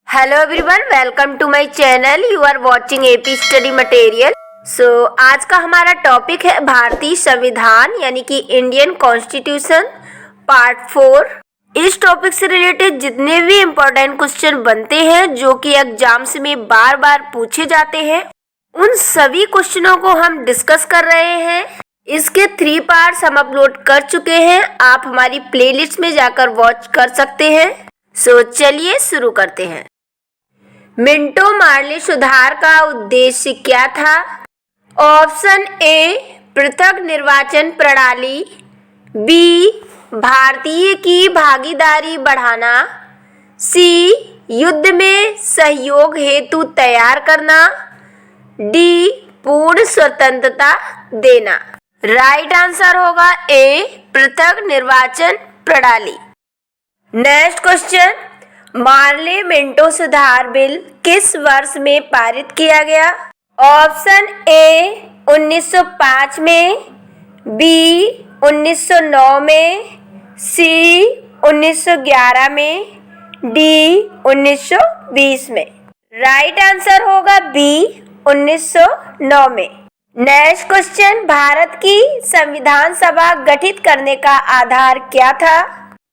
Hello everyone, welcome to my channel. You are watching AP study material. आज का हमारा topic है भारतीय संविधान यानी कि इंडियन कॉन्स्टिट्यूशन पार्ट 4। इस टॉपिक से रिलेटेड जितने भी इम्पोर्टेंट क्वेश्चन बनते हैं जो कि एग्जाम्स में बार बार पूछे जाते हैं, उन सभी क्वेश्चनों को हम डिस्कस कर रहे हैं। इसके 3 पार्ट्स हम अपलोड कर चुके हैं, आप हमारी प्लेलिस्ट में जाकर वॉच कर सकते हैं। चलिए शुरू करते हैं। मिंटो मार्ली सुधार का उद्देश्य क्या था? ऑप्शन ए पृथक निर्वाचन प्रणाली, बी भारतीय की भागीदारी बढ़ाना, सी युद्ध में सहयोग हेतु तैयार करना, डी पूर्ण स्वतंत्रता देना। राइट आंसर होगा ए पृथक निर्वाचन प्रणाली। नेक्स्ट क्वेश्चन, मार्ले मिंटो सुधार बिल किस वर्ष में पारित किया गया? ऑप्शन ए 1905 में, बी 1909 में, सी 1911 में, डी 1920 में। राइट आंसर होगा बी 1909 में। नेक्स्ट क्वेश्चन, भारत की संविधान सभा गठित करने का आधार क्या था?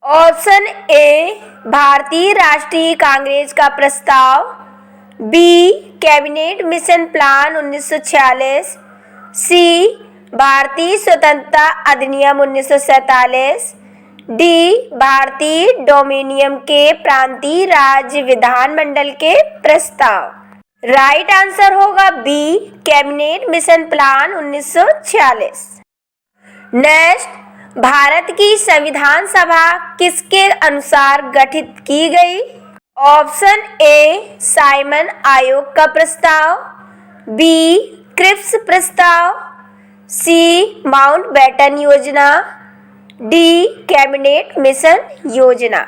ऑप्शन ए भारतीय राष्ट्रीय कांग्रेस का प्रस्ताव, बी कैबिनेट मिशन प्लान 1946, सी भारतीय स्वतंत्रता अधिनियम 1947, डी भारतीय डोमिनियन के प्रांतीय राज्य विधानमंडल के प्रस्ताव। राइट आंसर होगा B cabinet mission plan 1946। Next, भारत की संविधान सभा किसके अनुसार गठित की गई? ऑप्शन ए साइमन आयोग का प्रस्ताव, बी क्रिप्स प्रस्ताव, सी माउंटबेटन योजना, डी कैबिनेट मिशन योजना।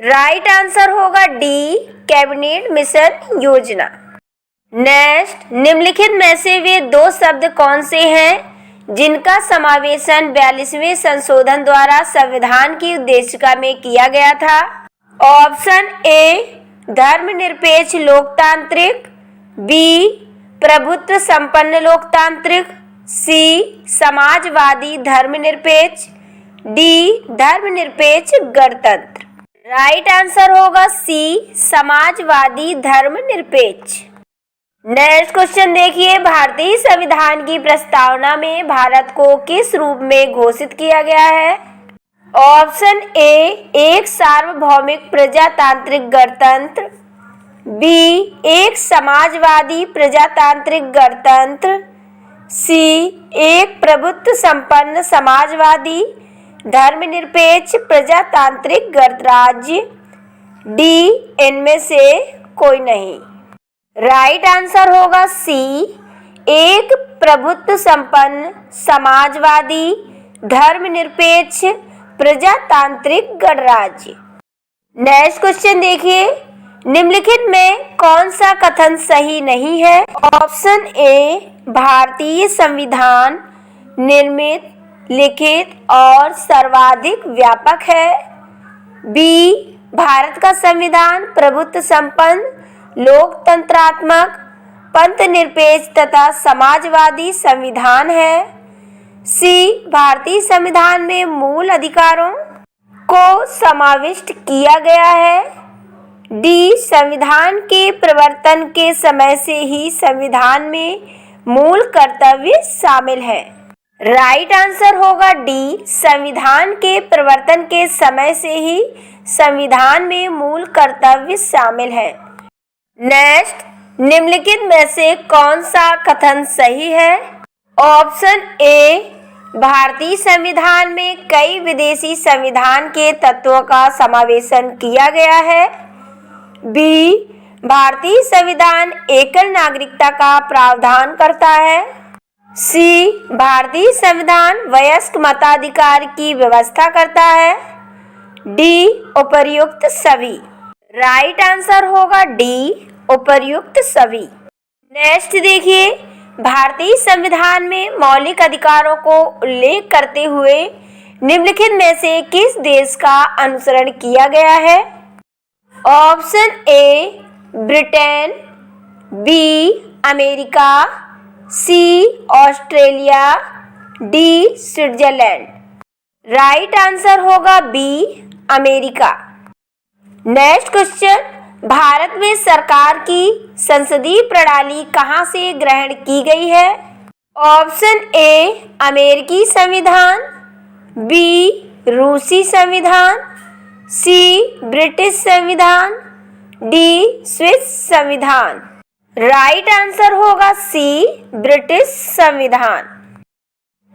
राइट आंसर होगा डी कैबिनेट मिशन योजना। नेक्स्ट, निम्नलिखित में से वे 2 शब्द कौन से हैं जिनका समावेशन 42वें संशोधन द्वारा संविधान की उद्देशिका में किया गया था? ऑप्शन ए धर्मनिरपेक्ष लोकतांत्रिक, बी प्रभुत्व संपन्न लोकतांत्रिक, सी समाजवादी धर्मनिरपेक्ष, डी धर्मनिरपेक्ष गणतंत्र। राइट आंसर होगा सी समाजवादी धर्मनिरपेक्ष। नेक्स्ट क्वेश्चन देखिए, भारतीय संविधान की प्रस्तावना में भारत को किस रूप में घोषित किया गया है? ऑप्शन ए एक सार्वभौमिक प्रजातांत्रिक गणतंत्र, बी एक समाजवादी प्रजातांत्रिक गणतंत्र, सी एक प्रभुत्व संपन्न समाजवादी धर्मनिरपेक्ष प्रजातांत्रिक गणराज्य, डी इनमें से कोई नहीं। राइट आंसर होगा सी एक प्रभुत्व संपन्न समाजवादी धर्मनिरपेक्ष प्रजातांत्रिक गणराज्य। नेक्स्ट क्वेश्चन देखिए, निम्नलिखित में कौन सा कथन सही नहीं है? ऑप्शन ए भारतीय संविधान निर्मित, लिखित और सर्वाधिक व्यापक है, बी भारत का संविधान प्रभुत्व संपन्न लोकतंत्रात्मक पंथनिरपेक्ष तथा समाजवादी संविधान है, सी भारतीय संविधान में मूल अधिकारों को समाविष्ट किया गया है, डी संविधान के प्रवर्तन के समय से ही संविधान में मूल कर्तव्य शामिल है। राइट आंसर होगा डी संविधान के प्रवर्तन के समय से ही संविधान में मूल कर्तव्य शामिल है। नेक्स्ट, निम्नलिखित में से कौन सा कथन सही है? ऑप्शन ए भारतीय संविधान में कई विदेशी संविधान के तत्वों का समावेशन किया गया है, बी भारतीय संविधान एकल नागरिकता का प्रावधान करता है, सी भारतीय संविधान वयस्क मताधिकार की व्यवस्था करता है, डी उपर्युक्त सभी। राइट आंसर होगा डी उपर्युक्त सभी। नेक्स्ट देखिए, भारतीय संविधान में मौलिक अधिकारों को उल्लेख करते हुए निम्नलिखित में से किस देश का अनुसरण किया गया है? Option A Britain, B America, C Australia, D Switzerland. Right answer होगा B America. Next question, Bharat में सरकार की संसदीय प्रणाली कहाँ से ग्रहण की गई है? ऑप्शन ए अमेरिकी संविधान, बी रूसी संविधान, सी ब्रिटिश संविधान, डी स्विस संविधान। राइट आंसर होगा सी ब्रिटिश संविधान।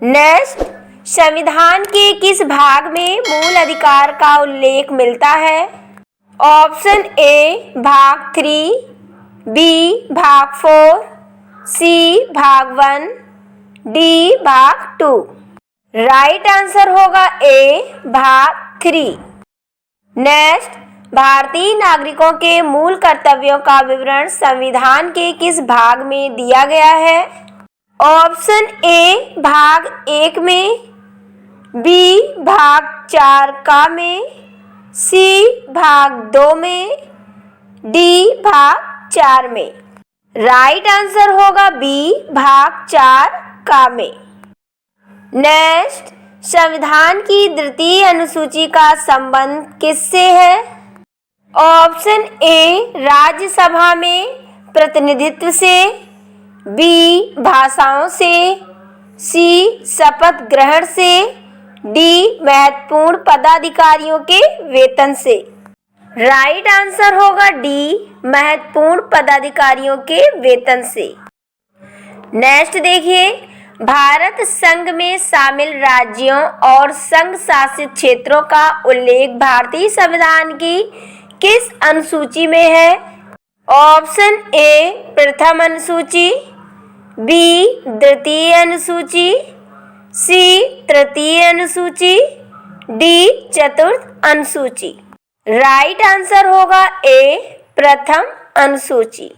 नेक्स्ट, संविधान के किस भाग में मूल अधिकार का उल्लेख मिलता है? ऑप्शन ए भाग 3, बी भाग 4, सी भाग 1, डी भाग 2। राइट आंसर होगा ए भाग 3। नेक्स्ट, भारतीय नागरिकों के मूल कर्तव्यों का विवरण संविधान के किस भाग में दिया गया है? ऑप्शन ए भाग 1 में, बी भाग 4 का में, सी भाग 2 में, डी भाग 4 में। राइट आंसर होगा बी भाग 4 का में। नेक्स्ट, संविधान की द्वितीय अनुसूची का संबंध किससे है? ऑप्शन ए राज्यसभा में प्रतिनिधित्व से, बी भाषाओं से, सी शपथ ग्रहण से, डी महत्वपूर्ण पदाधिकारियों के वेतन से। राइट आंसर होगा डी महत्वपूर्ण पदाधिकारियों के वेतन से। नेक्स्ट देखिए, भारत संघ में शामिल राज्यों और संघ शासित क्षेत्रों का उल्लेख भारतीय संविधान की किस अनुसूची में है? ऑप्शन ए प्रथम अनुसूची, बी द्वितीय अनुसूची, सी तृतीय अनुसूची, डी चतुर्थ अनुसूची। राइट आंसर होगा ए प्रथम अनुसूची।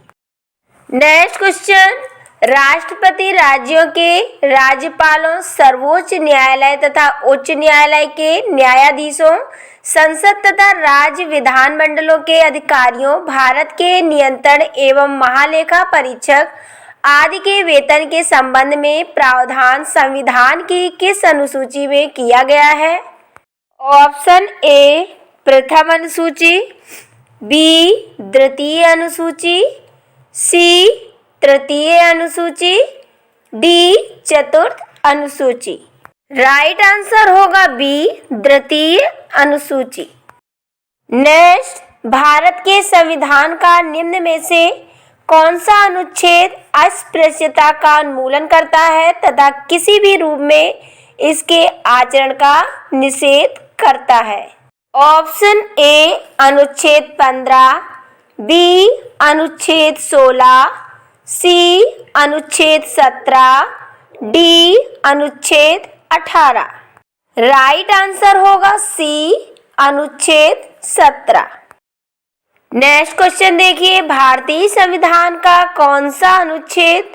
नेक्स्ट क्वेश्चन, राष्ट्रपति राज्यों के राज्यपालों, सर्वोच्च न्यायालय तथा उच्च न्यायालय के न्यायाधीशों, संसद तथा राज्य विधानमंडलों के अधिकारियों, भारत के नियंत्रण एवं महालेखा परीक्षक आदि के वेतन के संबंध में प्रावधान संविधान की किस अनुसूची में किया गया है? ऑप्शन ए प्रथम अनुसूची, बी द्वितीय अनुसूची, सी तृतीय अनुसूची, डी चतुर्थ अनुसूची। राइट आंसर होगा बी द्वितीय अनुसूची। नेक्स्ट, भारत के संविधान का निम्न में से कौन सा अनुच्छेद अस्पृश्यता का उन्मूलन करता है तथा किसी भी रूप में इसके आचरण का निषेध करता है? ऑप्शन ए अनुच्छेद 15, बी अनुच्छेद 16, सी अनुच्छेद 17, डी अनुच्छेद 18। राइट आंसर होगा सी अनुच्छेद 17। नेक्स्ट क्वेश्चन देखिए, भारतीय संविधान का कौन सा अनुच्छेद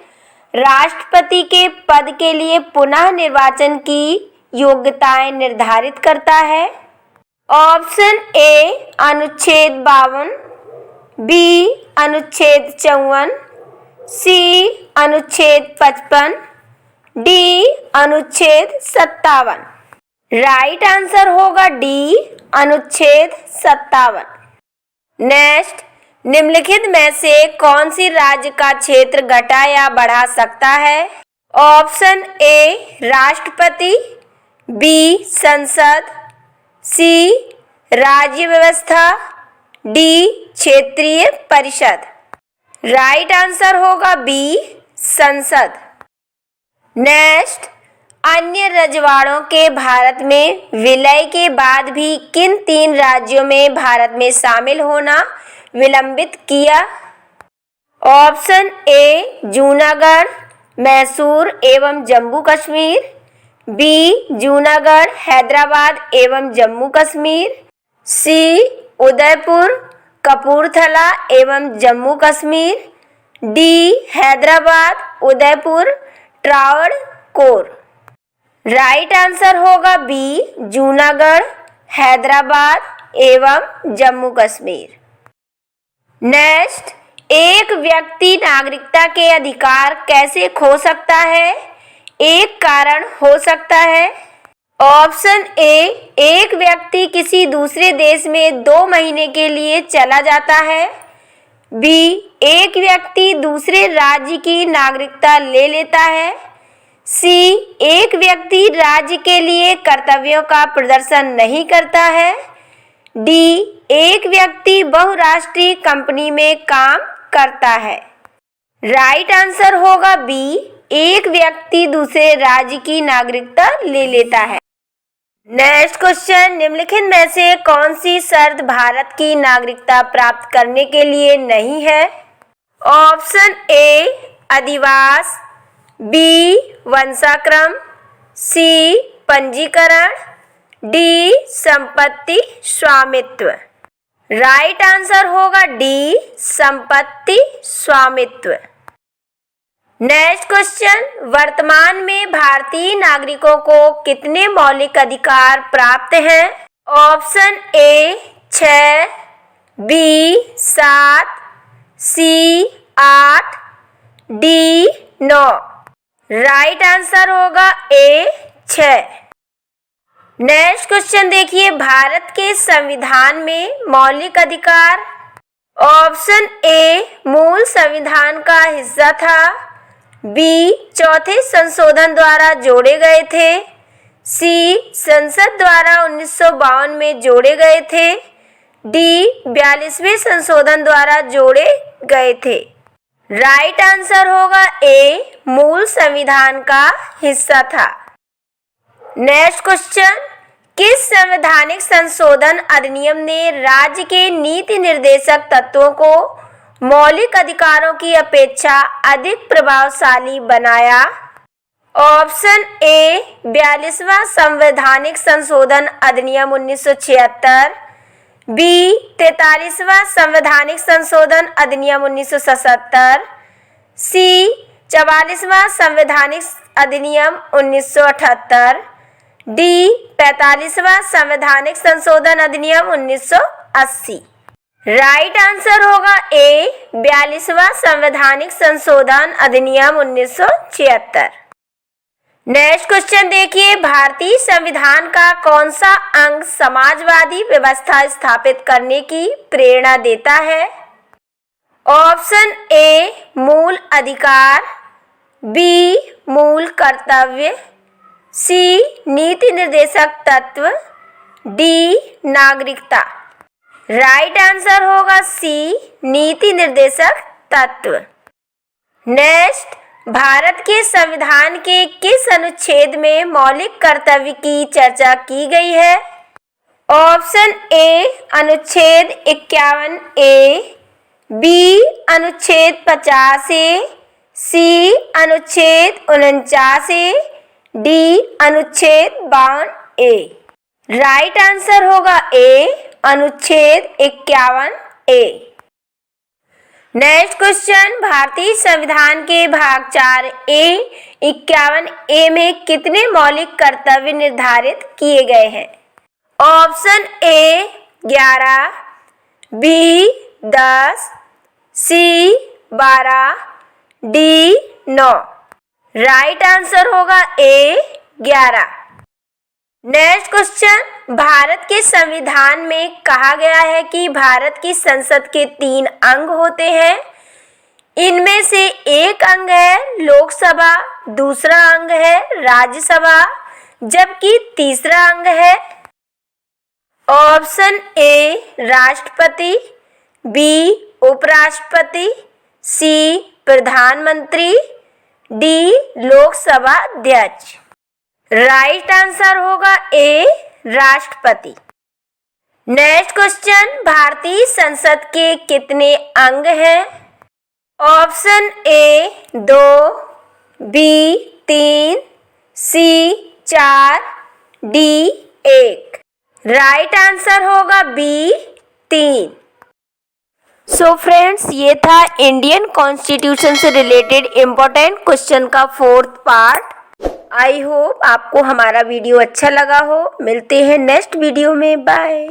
राष्ट्रपति के पद के लिए पुनः निर्वाचन की योग्यताएं निर्धारित करता है? ऑप्शन ए अनुच्छेद 52, बी अनुच्छेद 54, सी अनुच्छेद 55, डी अनुच्छेद 57। राइट आंसर होगा डी अनुच्छेद 57। नेक्स्ट, निम्नलिखित में से कौन सी राज्य का क्षेत्र घटा या बढ़ा सकता है? ऑप्शन ए राष्ट्रपति, बी संसद, सी राज्य व्यवस्था, डी क्षेत्रीय परिषद। राइट आंसर होगा बी संसद। नेक्स्ट, अन्य रजवाड़ों के भारत में विलय के बाद भी किन 3 राज्यों में भारत में शामिल होना विलंबित किया? ऑप्शन ए जूनागढ़, मैसूर एवं जम्मू कश्मीर, बी जूनागढ़, हैदराबाद एवं जम्मू कश्मीर, सी उदयपुर, कपूरथला एवं Jammu Kashmir, D Hyderabad, Udaipur, Travancore. Right answer होगा बी जूनागढ़, हैदराबाद एवं जम्मू कश्मीर। नेक्स्ट, एक व्यक्ति नागरिकता के अधिकार कैसे खो सकता है? एक कारण हो सकता है। ऑप्शन ए, एक व्यक्ति किसी दूसरे देश में 2 महीने के लिए चला जाता है। बी, एक व्यक्ति दूसरे राज्य की नागरिकता ले लेता है। सी, एक व्यक्ति राज्य के लिए कर्तव्यों का प्रदर्शन नहीं करता है। डी, एक व्यक्ति बहुराष्ट्रीय कंपनी में काम करता है। राइट आंसर होगा बी, एक व्यक्ति दूसरे राज्य की नागरिकता ले लेता है। नेक्स्ट क्वेश्चन, निम्नलिखित में से कौन सी शर्त भारत की नागरिकता प्राप्त करने के लिए नहीं है? ऑप्शन ए, अधिवास। बी, वंशाक्रम। सी, पंजीकरण। डी, संपत्ति स्वामित्व। राइट आंसर होगा डी, संपत्ति स्वामित्व। नेक्स्ट क्वेश्चन, वर्तमान में भारतीय नागरिकों को कितने मौलिक अधिकार प्राप्त हैं? Option A, 6। B, 7। C, 8। D, 9। Right answer होगा ए, 6। नेक्स्ट क्वेश्चन देखिए, भारत के संविधान में मौलिक अधिकार। ऑप्शन ए, मूल संविधान का हिस्सा था। बी, चौथे संशोधन द्वारा जोड़े गए थे। सी, संसद द्वारा 1952 में जोड़े गए थे। डी, 42वें संशोधन द्वारा जोड़े गए थे। राइट आंसर होगा ए, मूल संविधान का हिस्सा था। नेक्स्ट क्वेश्चन, किस संवैधानिक संशोधन अधिनियम ने राज्य के नीति निर्देशक तत्वों को मौलिक अधिकारों की अपेक्षा अधिक प्रभावशाली बनाया? ऑप्शन ए, 42वां संवैधानिक संशोधन अधिनियम 1976। बी, 43वां संवैधानिक संशोधन अधिनियम 1977। सी, 44वां संवैधानिक अधिनियम 1978। डी, 45वां संवैधानिक संशोधन अधिनियम 1980। राइट आंसर होगा ए, 42वां संवैधानिक संशोधन अधिनियम 1976। नेक्स्ट क्वेश्चन देखिए, भारतीय संविधान का कौन सा अंग समाजवादी व्यवस्था स्थापित करने की प्रेरणा देता है? ऑप्शन ए, मूल अधिकार। बी, मूल कर्तव्य। सी, नीति निर्देशक तत्व। डी, नागरिकता। राइट आंसर होगा सी, नीति निर्देशक तत्व। नेक्स्ट, भारत के संविधान के किस अनुच्छेद में मौलिक कर्तव्य की चर्चा की गई है? ऑप्शन ए, अनुच्छेद 51 ए। बी, अनुच्छेद 50 ए। सी, अनुच्छेद 49 ए। डी, अनुच्छेद 52 ए। राइट आंसर होगा ए, अनुच्छेद 51 ए। नेक्स्ट क्वेश्चन, भारतीय संविधान के भाग 4 ए 51 ए में कितने मौलिक कर्तव्य निर्धारित किए गए हैं? Option A, 11। B, 10। C, 12। D, 9। Right answer होगा ए, 11। नेक्स्ट क्वेश्चन, भारत के संविधान में कहा गया है कि भारत की संसद के 3 अंग होते हैं। इनमें से एक अंग है लोकसभा, दूसरा अंग है राज्यसभा, जबकि तीसरा अंग है। ऑप्शन ए, राष्ट्रपति। बी, उपराष्ट्रपति। सी, प्रधानमंत्री। डी, लोकसभा अध्यक्ष। राइट आंसर होगा ए, राष्ट्रपति। नेक्स्ट क्वेश्चन, भारतीय संसद के कितने अंग हैं? Option A, 2। B, 3। C, 4। D, 1। Right answer होगा बी, 3। सो फ्रेंड्स, ये था इंडियन कॉन्स्टिट्यूशन से रिलेटेड इम्पोर्टेंट क्वेश्चन का 4th पार्ट। आई होप आपको हमारा वीडियो अच्छा लगा हो। मिलते हैं नेक्स्ट वीडियो में। बाय।